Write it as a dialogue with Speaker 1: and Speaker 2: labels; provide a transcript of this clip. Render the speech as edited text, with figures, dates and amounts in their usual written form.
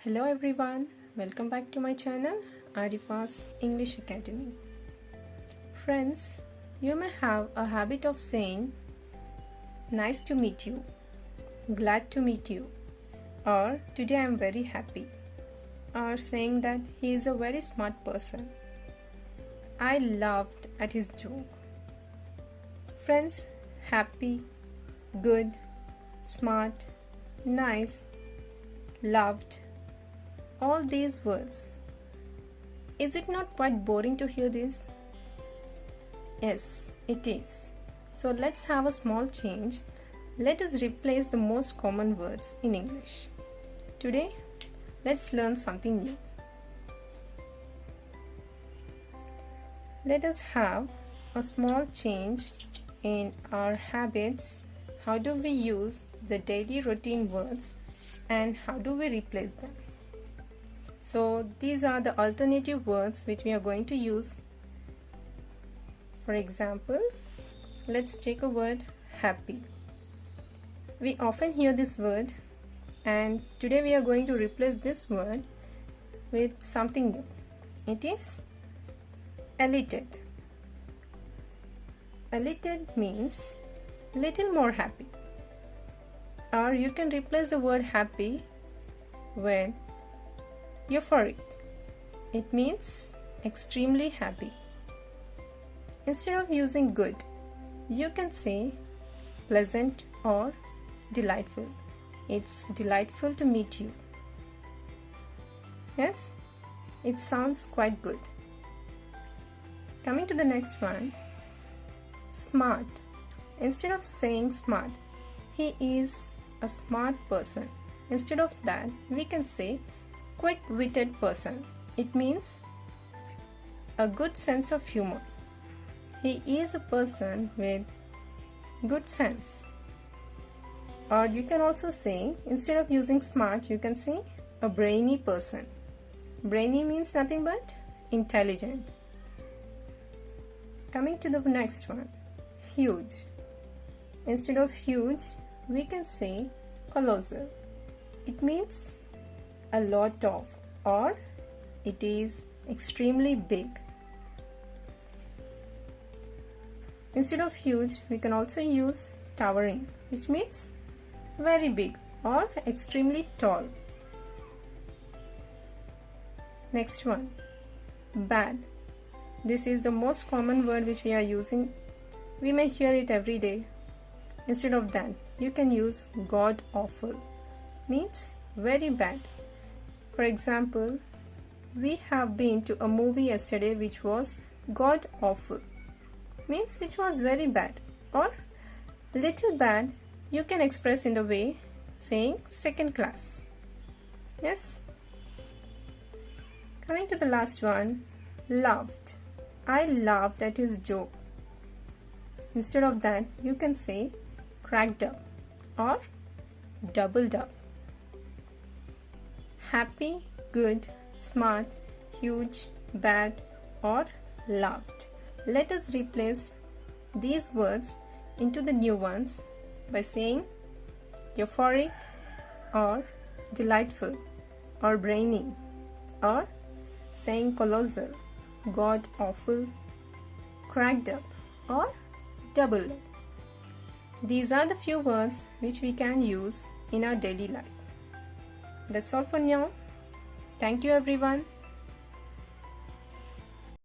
Speaker 1: Hello everyone, welcome back to my channel Arifa's English Academy. Friends, you may have a habit of saying nice to meet you, glad to meet you, or today I am very happy, or saying that he is a very smart person. I laughed at his joke. Friends, happy, good, smart, nice, loved, all these words. Is it not quite boring to hear this? Yes, it is. So let's have a small change. Let us replace the most common words in English. Today, let's learn something new. Let us have a small change in our habits. How do we use the daily routine words and how do we replace them? So these are the alternative words which we are going to use. For example, let's take a word happy. We often hear this word and today we are going to replace this word with something new. It is elated. Elated means little more happy. Or you can replace the word happy with euphoric. It means extremely happy. Instead of using good, you can say pleasant or delightful. It's delightful to meet you. Yes, it sounds quite good. Coming to the next one, smart. Instead of saying smart, he is a smart person. Instead of that, we can say quick-witted person. It means a good sense of humor. He is a person with good sense. Or you can also say, instead of using smart, you can say a brainy person. Brainy means nothing but intelligent. Coming to the next one, huge. Instead of huge, we can say colossal. It means a lot of, or it is extremely big. Instead of huge, we can also use towering, which means very big or extremely tall. Next one, bad. This is the most common word which we are using. We may hear it every day. Instead of that, you can use god awful, means very bad. For example, we have been to a movie yesterday which was god awful, means which was very bad, or little bad you can express in the way saying second class. Yes. Coming to the last one, laughed. I laughed at his joke. Instead of that, you can say cracked up or doubled up. Happy, good, smart, huge, bad, or loved. Let us replace these words into the new ones by saying euphoric or delightful or brainy, or saying colossal, god awful, cracked up, or doubled up. These are the few words which we can use in our daily life. That's all for now. Thank you everyone.